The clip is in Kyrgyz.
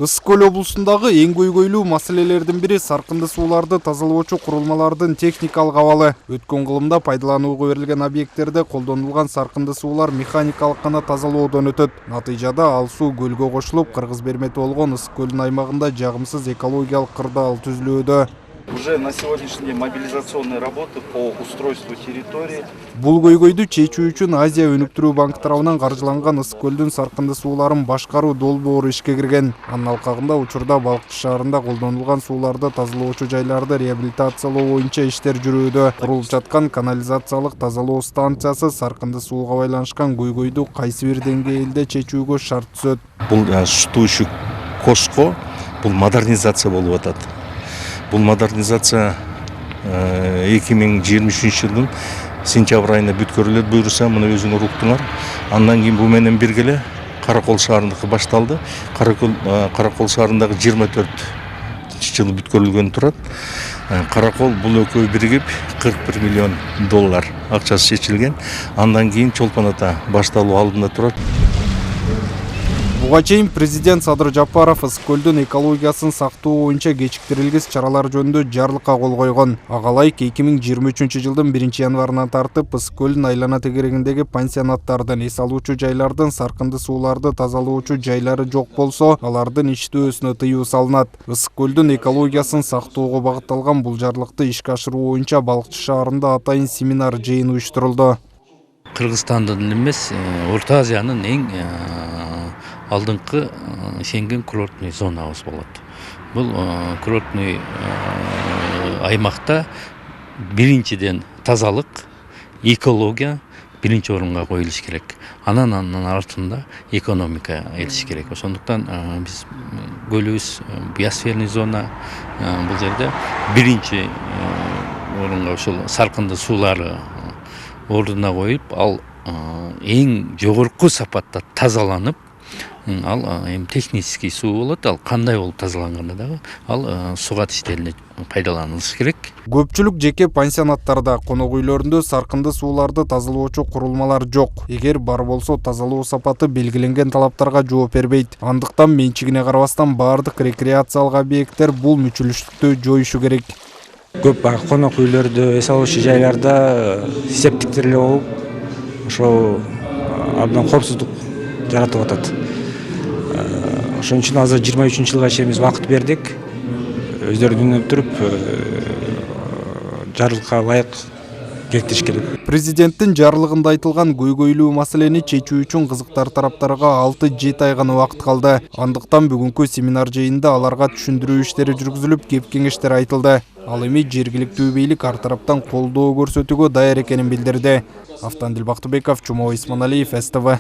Ысык Көл облусундагы эң көйгөйлүү маселелердин бири саркынды сууларды тазалоочу курулмалардын техникалык абалы. Өткөн кылымда пайдаланууга берилген объекттерде колдонулган саркынды суулар механикалык гана тазалоодон өтөт. Натыйжада ал суу көлгө кошулуп, кыргыз бермети болгон Ысык Көлдүн аймагында жагымсыз экологиялык кырдаал түзүлүүдө. Уже на сегодняшний день мобилизационные работы по устройству территории. Бул көйгөйдү чечүү үчүн Азия өнүктүрүү банк тарабынан каржыланган Ысык Көлдүн саркынды сууларын башкаруу долбоору ишке кирген. Анын алкагында учурда Балыкчы шаарында колдонулган сууларды тазалоочу жайларды реабилитациялоо боюнча иштер жүрүүдө. Курулуп жаткан канализациялык тазалоо станциясы саркынды сууга байланышкан көйгөйдү кайсы бир деңгээлде чечүүгө шарт түзөт. Бул сутуучу коско бул модернизация болуп атат. Бұл модернизация 2023 жылдың сентябрь айына бүткөрүлөт буюрса, мына өзүңөр уктуңар. Андан кийин бу менен биргеле Каракол шаарындыкы башталды. Каракол шаарындагы 24 жылы бүткөрүлгөн турат. Каракол бул экөө биригип $41 миллион акчасы чечилген. Андан кийин Чолпон Ата башталуу алдында турат. Буга чейин президент Садыр Жапаров Ысык Көлдүн экологиясын сактоо боюнча кечиктирилгис чаралар жөнүндө жарлыкка кол койгон. Агалайык 2023 жылдын 1 январынан тартып Ысык Көлдүн айлана тегерегиндеги пансионаттардын, эс алуучу жайлардын саркынды сууларды тазалоочу жайлары жок болсо, алардын иштөөсүнө тыюу салынат. Ысык Көлдүн экологиясын сактоого багытталган бул жарлыкты ишке ашыруу боюнча Балыкчы шаарында атайын семинар жыйын уюштурулду. Кыргызстандын эмес, Орто Азиянын эң алдыңкы Шенген курортный зонабыз болот. Бул курортный аймакта биринчиден тазалык, экология биринчи орунга коюлуш керек. Анан артында экономика элиш керек. Ошондуктан биз көлүбүз биосферный зона, бул жерде биринчи орунга ушул саркынды суулары ордуна коюп, ал эң жогорку сапатта тазаланып, ал эми технический суу болот. Ал кандай болуп тазаланганда дагы ал сугат иштерине пайдаланылыш керек. Көпчүлүк жеке пансионаттарда, конок үйлөрүндө саркынды сууларды тазалоочу курулмалар жок. Эгер бар болсо, тазалоо сапаты белгиленген талаптарга жооп бербейт. Андыктан менчигине карабастан баардык рекреациялык объекттер бул мүчүлүштүктү жоюшу керек. Көп конок үйлөрдө, эс алуучу жайларда септиктер эле болуп, ошо абдан коопсуздук жаратып атат. Ошон үчүн азыр 23 жылга чейин биз убакыт бердик. Өздөрү дүнөп туруп жарлыкка ылайык келтириш керек. Президенттин жарлыгында айтылган көйгөйлүү маселени чечүү үчүн кызыктар тараптарга 6-7 ай гана убакыт калды. Андыктан бүгүнкү семинар жыйынында аларга түшүндүрүү иштери жүргүзүлүп, кеп-кеңештер айтылды. Ал эми жергиликтүү бийлик ар тараптан колдоо көрсөтүүгө даяр экенин билдирди. Автандил Бактыбеков, Чумоо Исманалиев, СТВ.